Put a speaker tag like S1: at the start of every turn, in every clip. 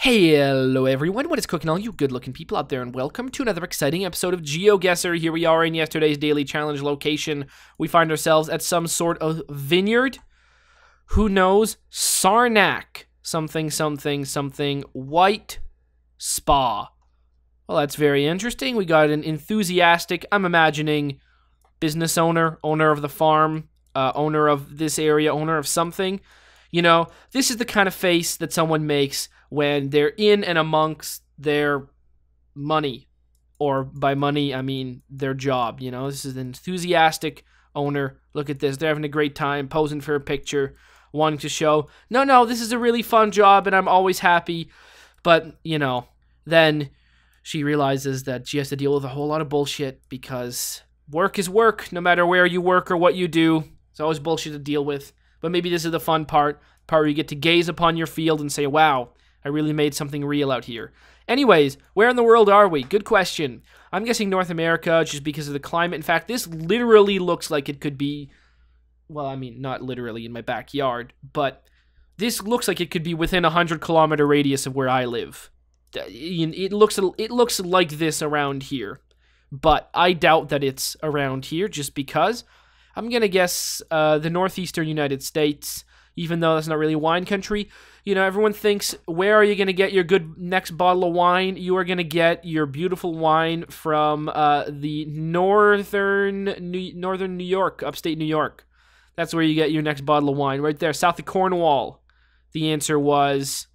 S1: Hello everyone, what is cooking all you good-looking people out there, and welcome to another exciting episode of GeoGuessr. Here we are in yesterday's daily challenge location. We find ourselves at some sort of vineyard. Who knows? Sarnak. Something, white spa. Well, that's very interesting. We got an enthusiastic, I'm imagining, business owner of the farm, owner of this area, owner of something. You know, this is the kind of face that someone makes when they're in and amongst their money. Or by money, I mean their job, you know. This is an enthusiastic owner. Look at this. They're having a great time, posing for a picture, wanting to show, no, this is a really fun job and I'm always happy. But, you know, then she realizes that she has to deal with a whole lot of bullshit because work is work, no matter where you work or what you do. It's always bullshit to deal with. But maybe this is the fun part where you get to gaze upon your field and say, wow, I really made something real out here. Anyways, where in the world are we? Good question. I'm guessing North America just because of the climate. In fact, this literally looks like it could be, well, I mean, not literally in my backyard, but this looks like it could be within a 100-kilometer radius of where I live. It looks like this around here, but I doubt that it's around here just because. I'm going to guess the northeastern United States, even though that's not really wine country. You know, everyone thinks, where are you going to get your good next bottle of wine? You are going to get your beautiful wine from the northern New York, upstate New York. That's where you get your next bottle of wine, right there, south of Cornwall. The answer was,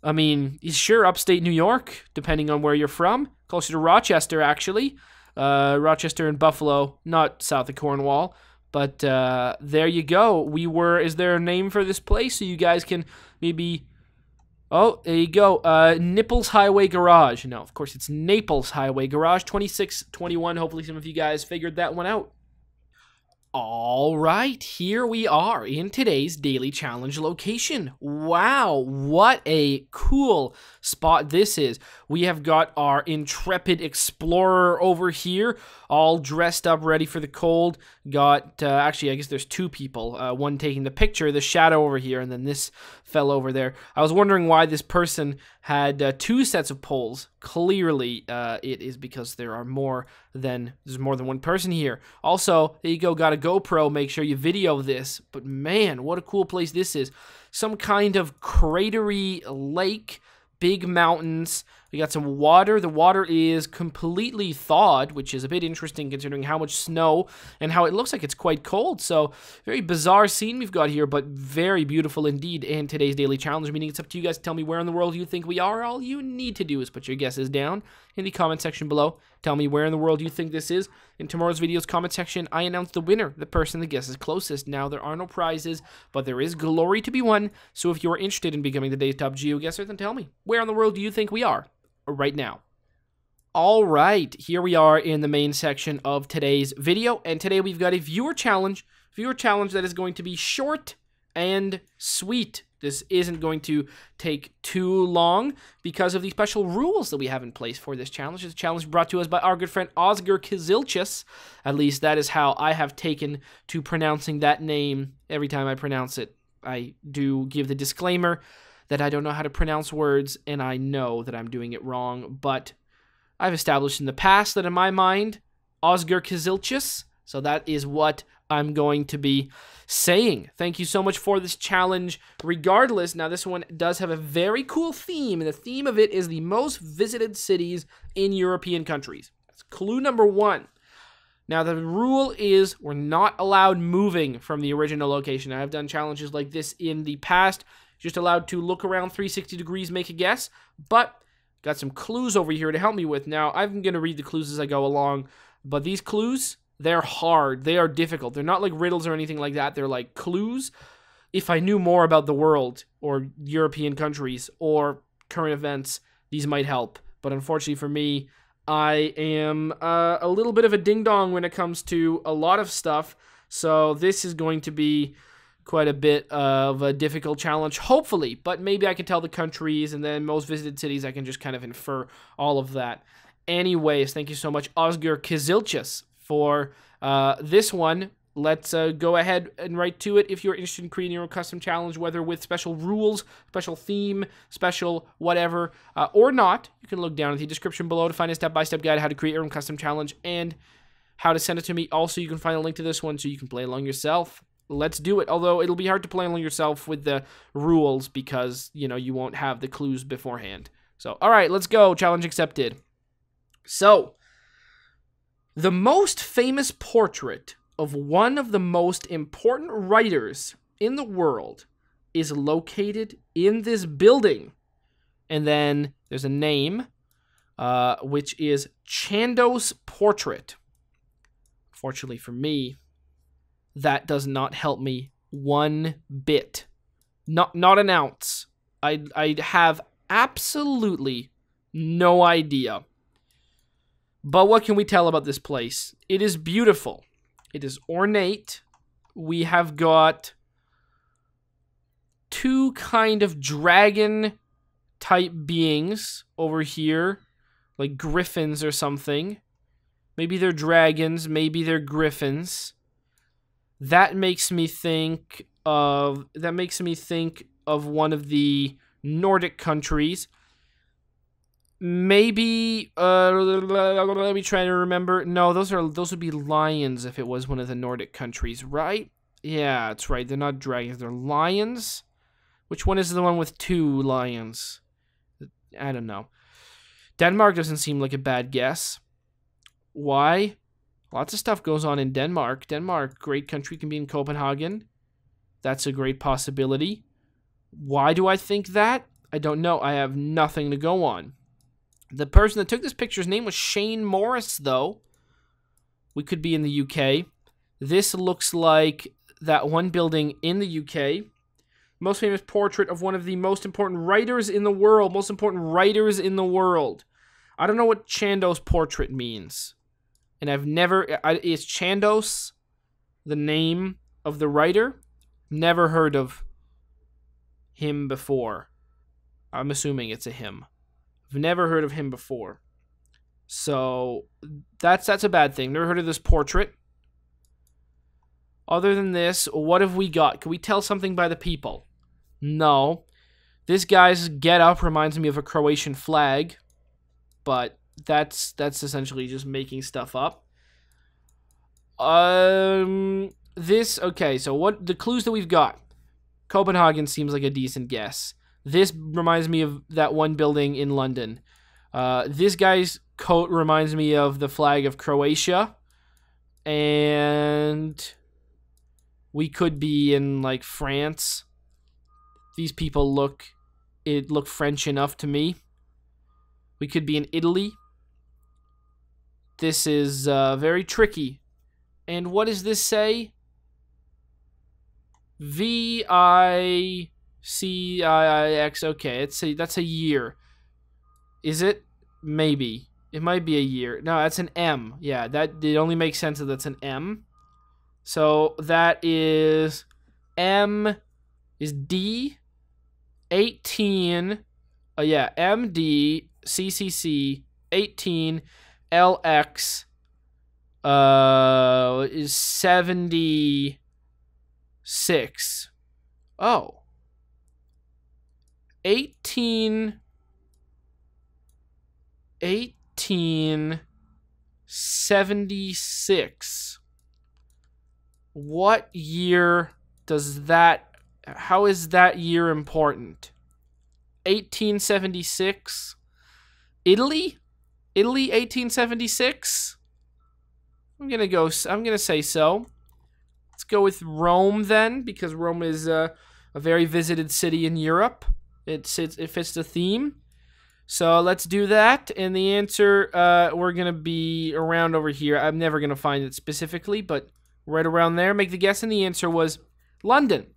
S1: I mean, sure, upstate New York, depending on where you're from. Closer to Rochester, actually. Rochester and Buffalo, not south of Cornwall. But there you go. Is there a name for this place? So you guys can maybe, oh, there you go. Nipples Highway Garage. No, of course it's Naples Highway Garage, 2621. Hopefully some of you guys figured that one out. All right, here we are in today's daily challenge location. Wow, what a cool spot this is. We have got our intrepid explorer over here, all dressed up, ready for the cold. Got, actually, I guess there's two people. One taking the picture, the shadow over here, and then this fellow over there. I was wondering why this person had two sets of poles. Clearly, it is because there's more than one person here. Also, there you go, got a GoPro, make sure you video this. But man, what a cool place this is. Some kind of cratery lake, big mountains. We got some water. The water is completely thawed, which is a bit interesting considering how much snow and how it looks like it's quite cold. So, very bizarre scene we've got here, but very beautiful indeed. And today's daily challenge, meaning it's up to you guys to tell me where in the world you think we are. All you need to do is put your guesses down in the comment section below. Tell me where in the world you think this is. In tomorrow's video's comment section, I announce the winner, the person that guesses closest. Now, there are no prizes, but there is glory to be won. So if you're interested in becoming the day's top GeoGuessr, then tell me, where in the world do you think we are right now? All right, here we are in the main section of today's video, and today we've got a viewer challenge that is going to be short and sweet. This isn't going to take too long because of the special rules that we have in place for this challenge. This challenge brought to us by our good friend AtherGames. At least that is how I have taken to pronouncing that name every time I pronounce it. I do give the disclaimer that I don't know how to pronounce words, and I know that I'm doing it wrong, but I've established in the past that in my mind, AtherGames, so that is what I'm going to be saying. Thank you so much for this challenge. Regardless, now this one does have a very cool theme, and the theme of it is the most visited cities in European countries. That's clue number one. Now, the rule is we're not allowed moving from the original location. I've done challenges like this in the past. Just allowed to look around 360 degrees, make a guess, but got some clues over here to help me with. Now, I'm going to read the clues as I go along, but these clues, they're hard. They are difficult. They're not like riddles or anything like that. They're like clues. If I knew more about the world or European countries or current events, these might help. But unfortunately for me, I am a little bit of a ding-dong when it comes to a lot of stuff. So this is going to be quite a bit of a difficult challenge, hopefully. But maybe I can tell the countries and then most visited cities. I can just kind of infer all of that. Anyways, thank you so much, AtherGames, for this one. let's go ahead and right to it. If you're interested in creating your own custom challenge, whether with special rules, special theme, special whatever, or not, you can look down at the description below to find a step-by-step guide on how to create your own custom challenge and how to send it to me. Also, you can find a link to this one so you can play along yourself. Let's do it, although it'll be hard to play along yourself with the rules because, you know, you won't have the clues beforehand. So, all right, let's go. Challenge accepted. So, the most famous portrait of one of the most important writers in the world is located in this building. And then there's a name, which is Chandos Portrait. Fortunately for me, that does not help me one bit. Not an ounce. I have absolutely no idea. But what can we tell about this place? It is beautiful. It is ornate. We have got two kind of dragon type beings over here, like griffins or something. Maybe they're dragons, maybe they're griffins. That makes me think of one of the Nordic countries. Maybe let me try to remember. No, those would be lions if it was one of the Nordic countries, right? Yeah, that's right. They're not dragons, they're lions. Which one is the one with two lions? I don't know. Denmark doesn't seem like a bad guess. Why? Lots of stuff goes on in Denmark. Denmark, great country, can be in Copenhagen. That's a great possibility. Why do I think that? I don't know. I have nothing to go on. The person that took this picture's name was Shane Morris, though. We could be in the UK. This looks like that one building in the UK. Most famous portrait of one of the most important writers in the world. Most important writers in the world. I don't know what Chandos portrait means. And I've never... Is Chandos the name of the writer? Never heard of him before. I'm assuming it's a him. I've never heard of him before. So, that's a bad thing. Never heard of this portrait. Other than this, what have we got? Can we tell something by the people? No. This guy's get-up reminds me of a Croatian flag. But that's essentially just making stuff up. Okay, so what the clues that we've got. Copenhagen seems like a decent guess. This reminds me of that one building in London. This guy's coat reminds me of the flag of Croatia. And we could be in, like, France. These people look French enough to me. We could be in Italy. This is very tricky. And what does this say? VICIIX. Okay, that's a year. Is it? Maybe. It might be a year. No, that's an M. Yeah, it only makes sense that that's an M. So that is M is D 18. Yeah, MD CCC 18 LX is 76. Oh. 1876. What year does that... How is that year important? 1876? Italy? Italy 1876? I'm gonna say so. Let's go with Rome then, because Rome is a very visited city in Europe. It fits the theme. So let's do that. And the answer, we're gonna be around over here. I'm never gonna find it specifically, but right around there. Make the guess, and the answer was London.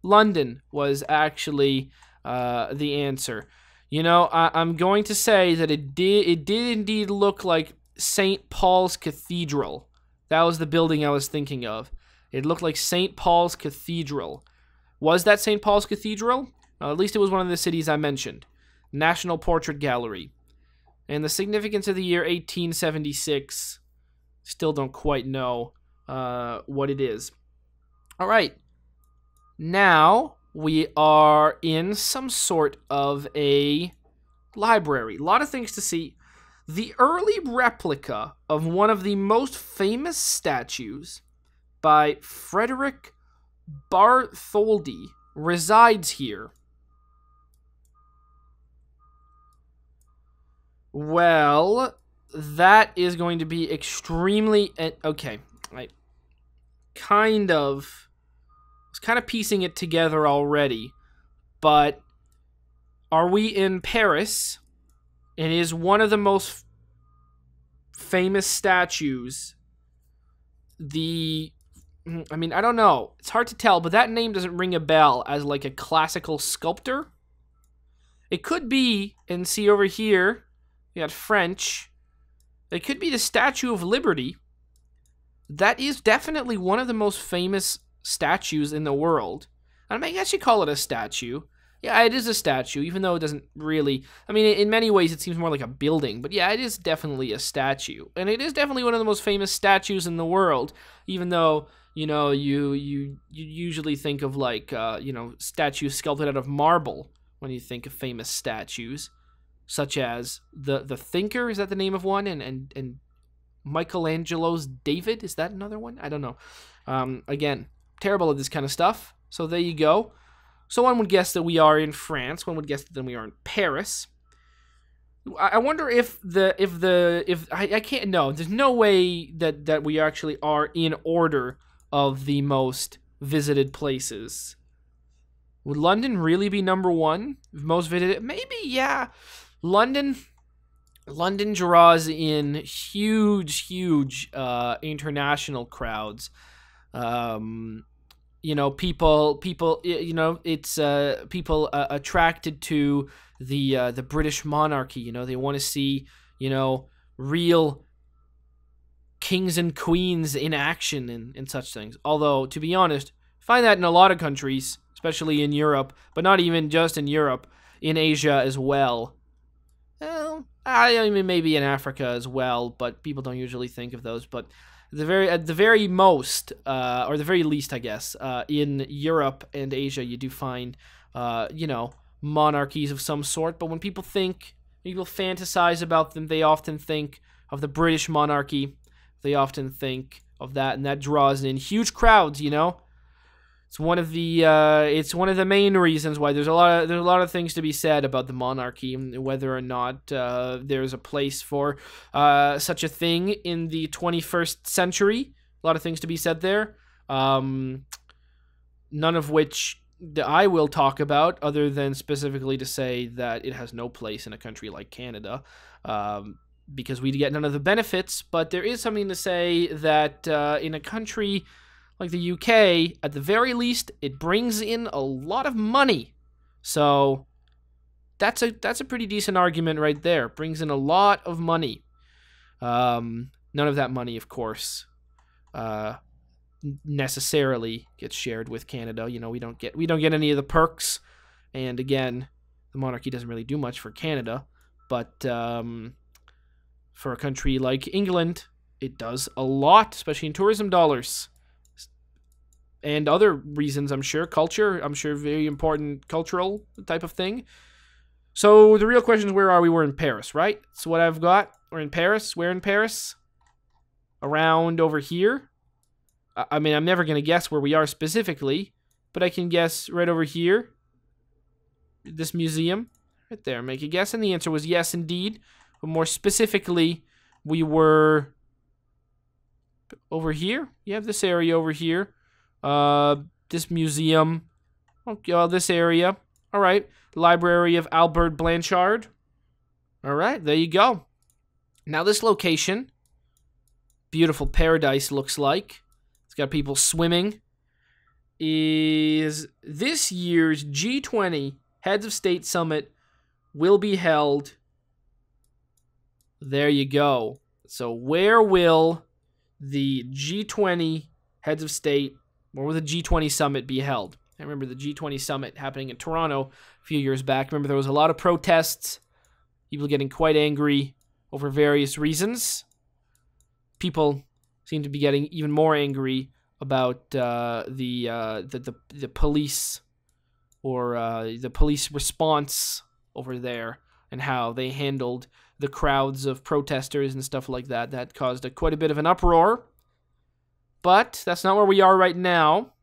S1: London was actually the answer. You know, I'm going to say that it did indeed look like St. Paul's Cathedral. That was the building I was thinking of. It looked like St. Paul's Cathedral. Was that St. Paul's Cathedral? At least it was one of the cities I mentioned. National Portrait Gallery. And the significance of the year 1876, still don't quite know. what it is. All right. Now we are in some sort of a library. A lot of things to see. The early replica of one of the most famous statues by Frederick Bartholdi resides here. Well, that is going to be extremely... Okay, I was kind of piecing it together already, but are we in Paris? It is one of the most famous statues. I mean, I don't know. It's hard to tell, but that name doesn't ring a bell as like a classical sculptor. It could be, and see over here, we got French. It could be the Statue of Liberty. That is definitely one of the most famous statues in the world. I mean, I guess you call it a statue. Yeah, it is a statue, even though it doesn't really... I mean, in many ways, it seems more like a building. But yeah, it is definitely a statue. And it is definitely one of the most famous statues in the world, even though, you know, you usually think of, like, you know, statues sculpted out of marble when you think of famous statues, such as the Thinker. Is that the name of one? And Michelangelo's David? Is that another one? I don't know. Again, terrible at this kind of stuff. So there you go. So one would guess that we are in France. One would guess that then we are in Paris. I wonder if I can't. No, there's no way that we actually are in order of the most visited places. Would London really be number one? Most visited? Maybe, yeah. London draws in huge international crowds. You know, people, you know, it's people attracted to the British monarchy. You know, they want to see, you know, real kings and queens in action and such things. Although, to be honest, find that in a lot of countries, especially in Europe, but not even just in Europe, in Asia as well. Well, I mean, maybe in Africa as well, but people don't usually think of those. But at the very most, or the very least, I guess, in Europe and Asia, you do find, you know, monarchies of some sort. But when people fantasize about them, they often think of the British monarchy. They often think of that, and that draws in huge crowds. You know, it's one of the main reasons why there's a lot of things to be said about the monarchy, whether or not there's a place for such a thing in the 21st century. A lot of things to be said there. None of which I will talk about, other than specifically to say that it has no place in a country like Canada, because we get none of the benefits. But there is something to say that in a country like the UK, at the very least, it brings in a lot of money. So that's a pretty decent argument right there. Brings in a lot of money. None of that money, of course, necessarily gets shared with Canada. You know, we don't get any of the perks. And again, the monarchy doesn't really do much for Canada, but for a country like England, it does a lot, especially in tourism dollars. And other reasons, I'm sure. Culture, I'm sure, very important cultural type of thing. So the real question is, where are we? We're in Paris, right? That's what I've got. We're in Paris. Where in Paris? Around over here. I mean, I'm never going to guess where we are specifically, but I can guess right over here. This museum. Right there. Make a guess, and the answer was yes, indeed. But more specifically, we were over here. You have this area over here. This museum, this area. All right, Library of Albert Blanchard. All right, there you go. Now this location, beautiful paradise looks like. It's got people swimming. Is this year's G20 Heads of State Summit will be held. There you go. So where will the G20 Heads of State, where will the G20 Summit be held? I remember the G20 Summit happening in Toronto a few years back. Remember, there was a lot of protests, people getting quite angry over various reasons. People seem to be getting even more angry about the police or the police response over there and how they handled the crowds of protesters and stuff like that. That caused quite a bit of an uproar. But that's not where we are right now.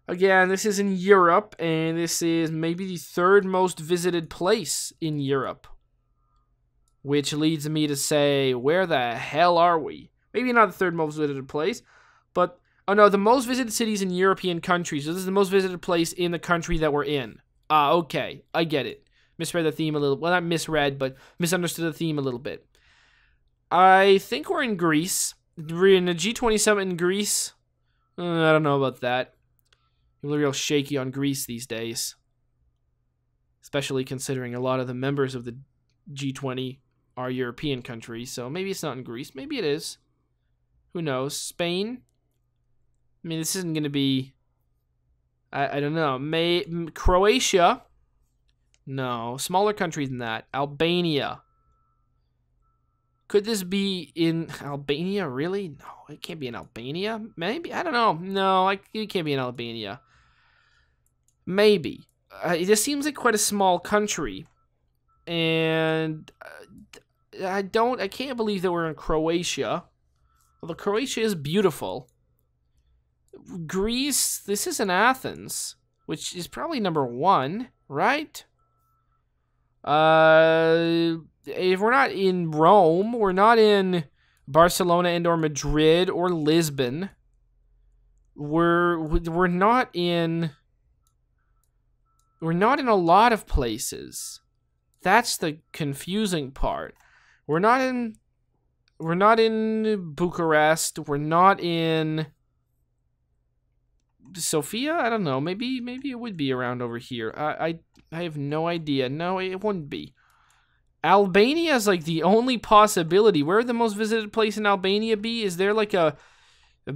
S1: Again, this is in Europe, and this is maybe the third most visited place in Europe. Which leads me to say, where the hell are we? Maybe not the third most visited place, but, oh no, the most visited cities in European countries. So this is the most visited place in the country that we're in. Ah, okay, I get it. Misread the theme a little, well, not misread, but misunderstood the theme a little bit. I think we're in Greece. We're in the G20 summit in Greece. I don't know about that. People are real shaky on Greece these days. Especially considering a lot of the members of the G20 are European countries, so maybe it's not in Greece. Maybe it is. Who knows? Spain? I mean, this isn't going to be... I don't know. Croatia? No. Smaller country than that. Albania. Could this be in Albania, really? No, it can't be in Albania. Maybe? I don't know. No, it can't be in Albania. Maybe. This seems like quite a small country. And I can't believe that we're in Croatia. Although Croatia is beautiful. Greece, this is in Athens, which is probably number 1, right? If we're not in Rome, we're not in Barcelona and or Madrid or Lisbon. We're not in a lot of places. That's the confusing part. We're not in Bucharest. We're not in Sofia. I don't know. Maybe it would be around over here. I have no idea. No, it wouldn't be. Albania is like the only possibility. Where would the most visited place in Albania be? Is there like a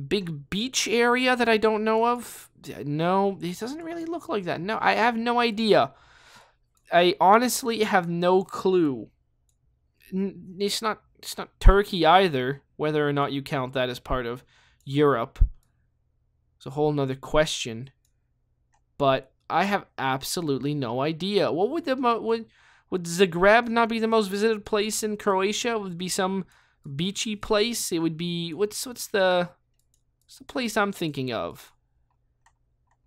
S1: big beach area that I don't know of? No, it doesn't really look like that. No, I have no idea. I honestly have no clue. It's not Turkey either, whether or not you count that as part of Europe. It's a whole nother question. But I have absolutely no idea. What would Zagreb not be the most visited place in Croatia? It would be some beachy place. It would be what's the place I'm thinking of?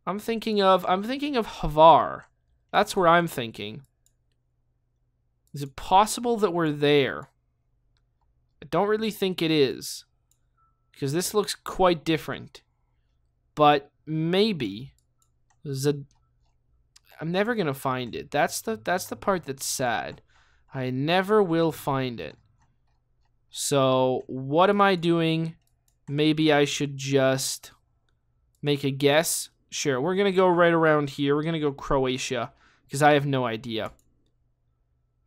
S1: I'm thinking of Hvar. That's where I'm thinking. Is it possible that we're there? I don't really think it is, because this looks quite different. But maybe I'm never gonna find it. That's the part that's sad. I never will find it. So what am I doing? Maybe I should just make a guess. Sure, we're gonna go right around here. We're gonna go Croatia, because I have no idea.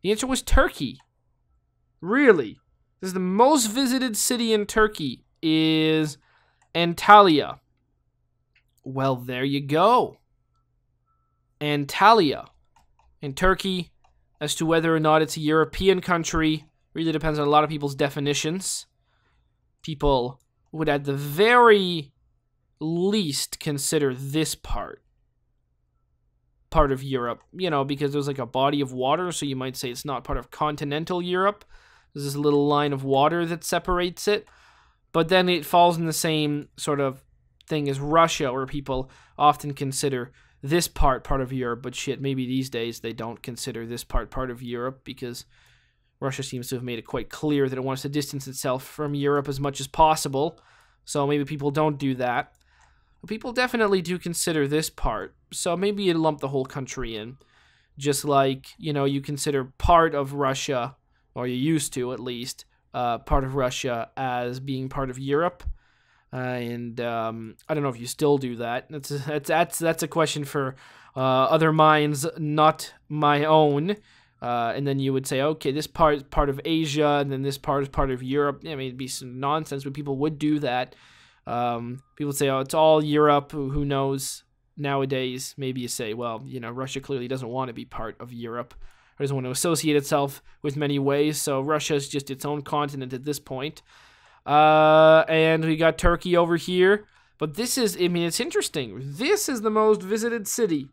S1: The answer was Turkey. Really? This is the most visited city in Turkey is Antalya. Well, there you go. Antalya in Turkey. As to whether or not it's a European country really depends on a lot of people's definitions. People would at the very least consider this part of Europe, you know, because there's like a body of water, so you might say it's not part of continental Europe. There's this little line of water that separates it, but then it falls in the same sort of thing as Russia, where people often consider this part of Europe, but shit, maybe these days they don't consider this part of Europe, because Russia seems to have made it quite clear that it wants to distance itself from Europe as much as possible, so maybe people don't do that. But people definitely do consider this part, so maybe you lump the whole country in, just like, you know, you consider part of Russia, or you used to at least, part of Russia as being part of Europe. I don't know if you still do that. That's a question for other minds, not my own. And then you would say, okay, this part is part of Asia, and then this part is part of Europe. I mean, it'd be some nonsense, but people would do that. People would say, oh, it's all Europe. Who knows? Nowadays, maybe you say, well, you know, Russia clearly doesn't want to be part of Europe, or doesn't want to associate itself with many ways. So Russia is just its own continent at this point. And we got Turkey over here. But this is, I mean, it's interesting. This is the most visited city.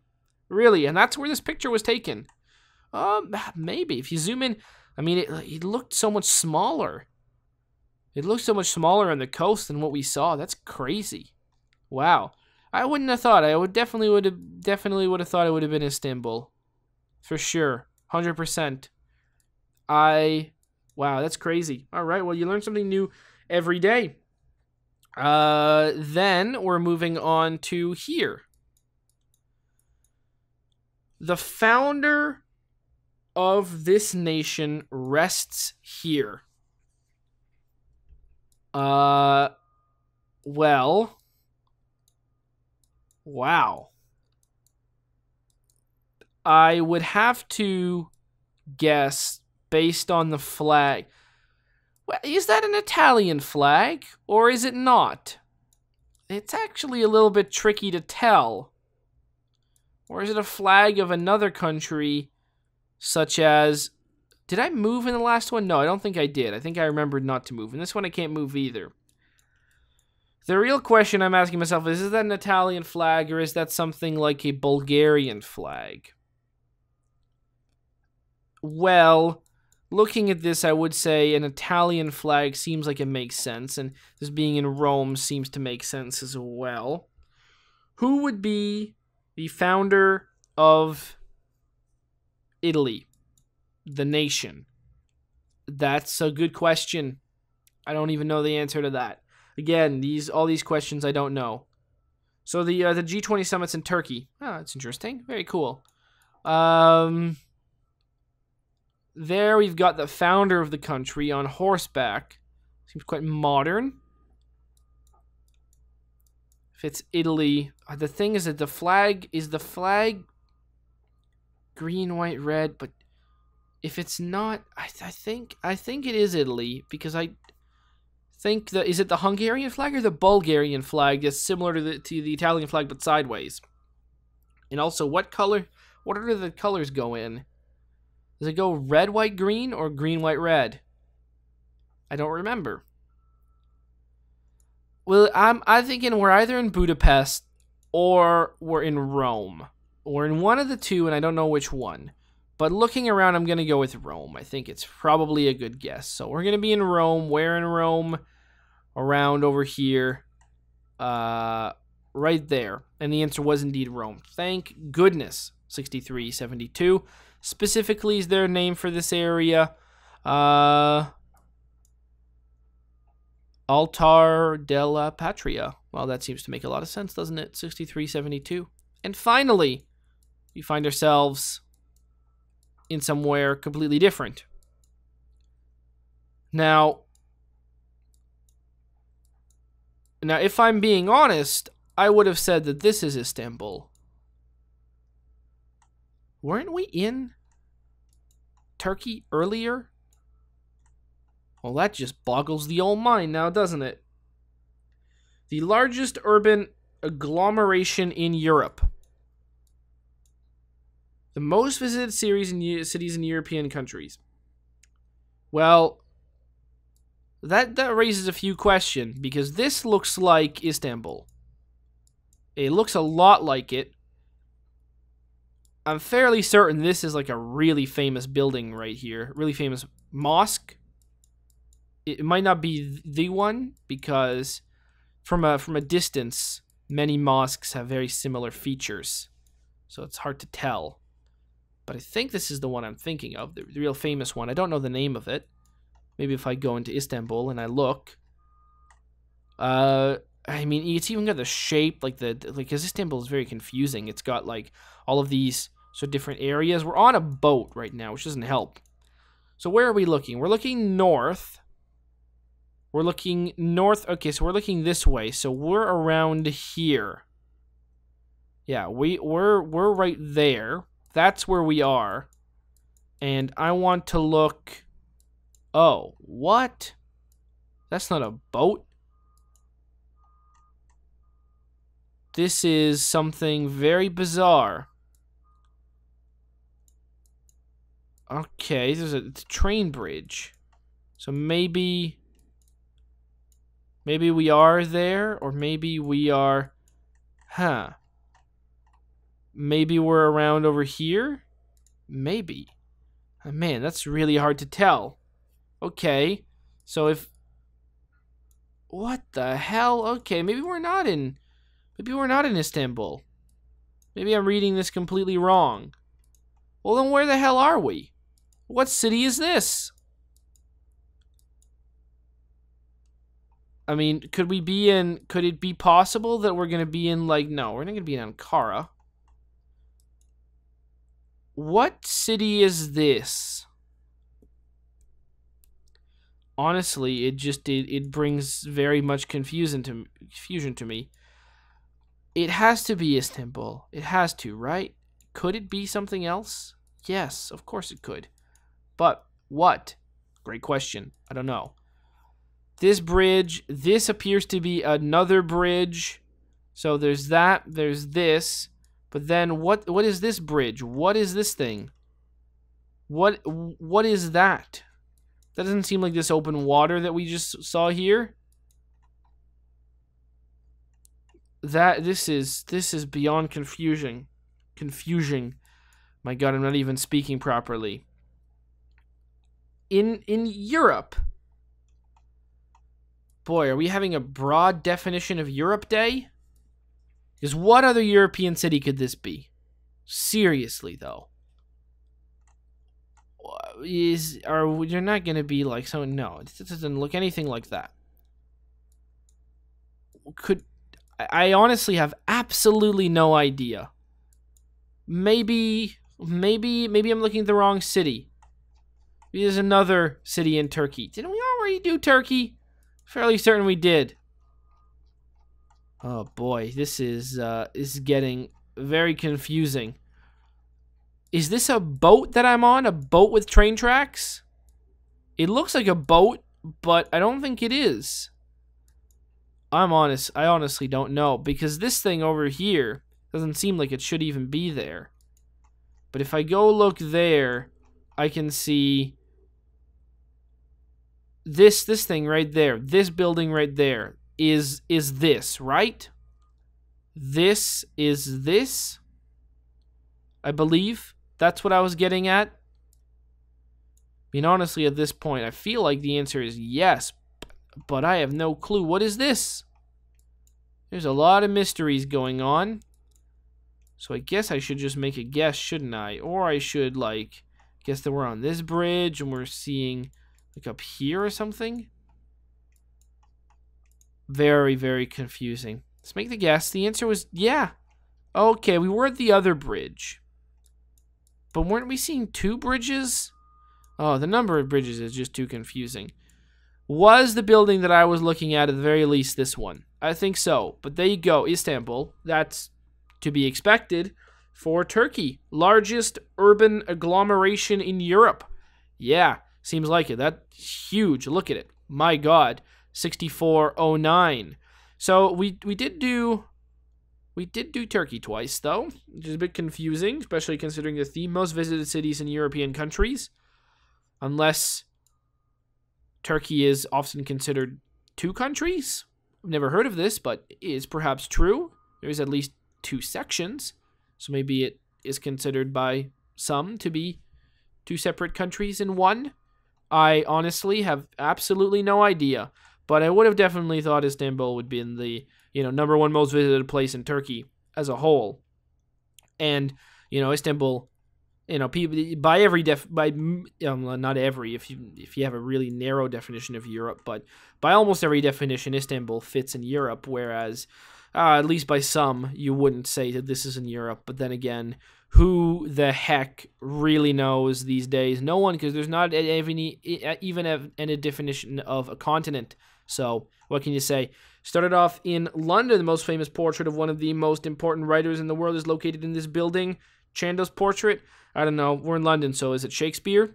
S1: Really, and that's where this picture was taken. Maybe. If you zoom in, I mean, it looked so much smaller. It looked so much smaller on the coast than what we saw. That's crazy. Wow. I wouldn't have thought. I would definitely would have thought it would have been Istanbul. For sure. 100%. Wow, that's crazy. All right, well, you learn something new every day. Then we're moving on to here. The founder of this nation rests here. Well, wow. I would have to guess based on the flag. Well, is that an Italian flag or is it not? It's actually a little bit tricky to tell. Or is it a flag of another country, such as... Did I move in the last one? No, I don't think I did. I think I remembered not to move. In this one, I can't move either. The real question I'm asking myself is that an Italian flag or is that something like a Bulgarian flag? Well, looking at this, I would say an Italian flag seems like it makes sense, and this being in Rome seems to make sense as well. Who would be the founder of Italy, the nation? That's a good question. I don't even know the answer to that. Again, all these questions I don't know. So the G20 summit's in Turkey. Oh, that's interesting. Very cool. There we've got the founder of the country on horseback. Seems quite modern. If it's Italy, the thing is that the flag green, white, red, but if it's not, I think it is Italy because I think that is it the Hungarian flag or the Bulgarian flag that's similar to the Italian flag but sideways. And also, what order do the colors go in? Does it go red, white, green, or green, white, red? I don't remember. Well, I'm thinking we're either in Budapest or we're in Rome. We're in one of the two, and I don't know which one. But looking around, I'm going to go with Rome. I think it's probably a good guess. So we're going to be in Rome. Where in Rome? Around over here. Right there. And the answer was indeed Rome. Thank goodness. 6372. Specifically is their name for this area. Altar della Patria. Well, that seems to make a lot of sense, doesn't it? 6372. And finally, we find ourselves in somewhere completely different. Now, if I'm being honest, I would have said that this is Istanbul. Weren't we in Turkey earlier? Well, that just boggles the old mind now, doesn't it? The largest urban agglomeration in Europe. The most visited cities in European countries. Well, that raises a few questions, because this looks like Istanbul. It looks a lot like it. I'm fairly certain this is like a really famous building right here. Really famous mosque. It might not be the one, because from a distance, many mosques have very similar features. So it's hard to tell. But I think this is the one I'm thinking of, the real famous one. I don't know the name of it. Maybe if I go into Istanbul and I look. I mean, it's even got the shape, because Istanbul is very confusing. It's got like all of these different areas. We're on a boat right now, which doesn't help. So where are we looking? We're looking north. We're looking north. Okay, so we're looking this way. So we're around here. Yeah, we're right there. That's where we are. And I want to look. Oh, what? That's not a boat. This is something very bizarre. Okay, there's a train bridge. So maybe Maybe we are there, or maybe we are... Huh. Maybe we're around over here? Maybe. Oh, man, that's really hard to tell. Okay. So if... What the hell? Okay, maybe we're not in... Maybe we're not in Istanbul. Maybe I'm reading this completely wrong. Well, then where the hell are we? What city is this? I mean, could we be in... Could it be possible that we're going to be in, like... No, we're not going to be in Ankara. What city is this? Honestly, it brings very much confusion to me. It has to be Istanbul. It has to, right? Could it be something else? Yes, of course it could. But what? Great question. I don't know. This bridge, this appears to be another bridge. So there's that, there's this. But then what is this bridge? What is this thing? What is that? That doesn't seem like this open water that we just saw here. This is beyond confusion. My God, I'm not even speaking properly. In Europe. Boy, are we having a broad definition of Europe Day? Because what other European city could this be? Seriously, though. You're not going to be like so? No, it doesn't look anything like that. I honestly have absolutely no idea. Maybe I'm looking at the wrong city. Maybe there's another city in Turkey. Didn't we already do Turkey? Fairly certain we did. Oh boy, this is getting very confusing. Is this a boat that I'm on? A boat with train tracks? It looks like a boat, but I don't think it is. I honestly don't know, because this thing over here doesn't seem like it should even be there. But if I go look there, I can see this thing right there. This building right there is this, right? This is this, I believe. That's what I was getting at. I mean, honestly, at this point, I feel like the answer is yes, but I have no clue. What is this? There's a lot of mysteries going on. So I guess I should just make a guess, shouldn't I? Or I should, like, guess that we're on this bridge and we're seeing, like, up here or something. Very, very confusing. Let's make the guess. The answer was, yeah. Okay, we were at the other bridge. But weren't we seeing two bridges? Oh, the number of bridges is just too confusing. Was the building that I was looking at the very least this one? I think so. But there you go, Istanbul. That's to be expected for Turkey. Largest urban agglomeration in Europe. Yeah, seems like it. That's huge. Look at it. My God. 6409. So we did do Turkey twice, though, which is a bit confusing, especially considering the theme: most visited cities in European countries. Unless Turkey is often considered two countries. I've never heard of this, but it is perhaps true. There is at least two sections, so maybe it is considered by some to be two separate countries in one. I honestly have absolutely no idea, but I would have definitely thought Istanbul would be in the, number one most visited place in Turkey as a whole. And, Istanbul, people by every not every, if you have a really narrow definition of Europe, but by almost every definition, Istanbul fits in Europe, whereas at least by some, you wouldn't say that this is in Europe. But then again, who the heck really knows these days? No one, because there's not even any definition of a continent. So what can you say? Started off in London. The most famous portrait of one of the most important writers in the world is located in this building. Chandos portrait. I don't know. We're in London, so is it Shakespeare?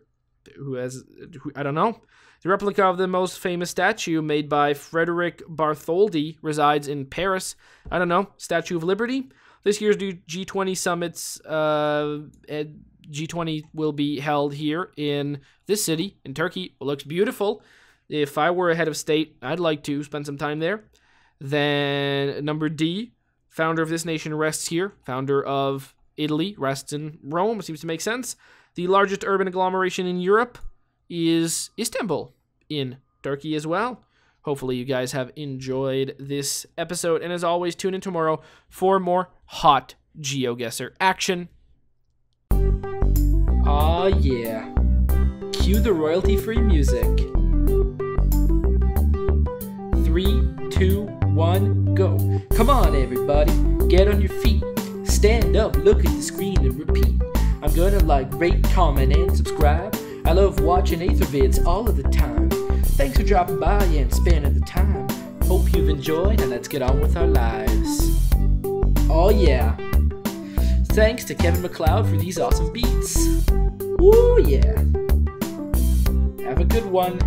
S1: I don't know. The replica of the most famous statue made by Frederick Bartholdi resides in Paris. I don't know. Statue of Liberty. This year's G20 summits, G20 will be held here in this city, in Turkey. It looks beautiful. If I were a head of state, I'd like to spend some time there. Then number D, founder of this nation rests here. Founder of Italy rests in Rome. Seems to make sense. The largest urban agglomeration in Europe is Istanbul in Turkey as well. Hopefully you guys have enjoyed this episode. And as always, tune in tomorrow for more hot GeoGuessr action. Aw, yeah. Cue the royalty-free music. 3, 2, 1, go. Come on, everybody. Get on your feet. Stand up, look at the screen, and repeat. I'm gonna like, rate, comment, and subscribe. I love watching Ather vids all of the time. Thanks for dropping by and spending the time. Hope you've enjoyed, and let's get on with our lives. Oh yeah. Thanks to Kevin MacLeod for these awesome beats. Woo yeah. Have a good one.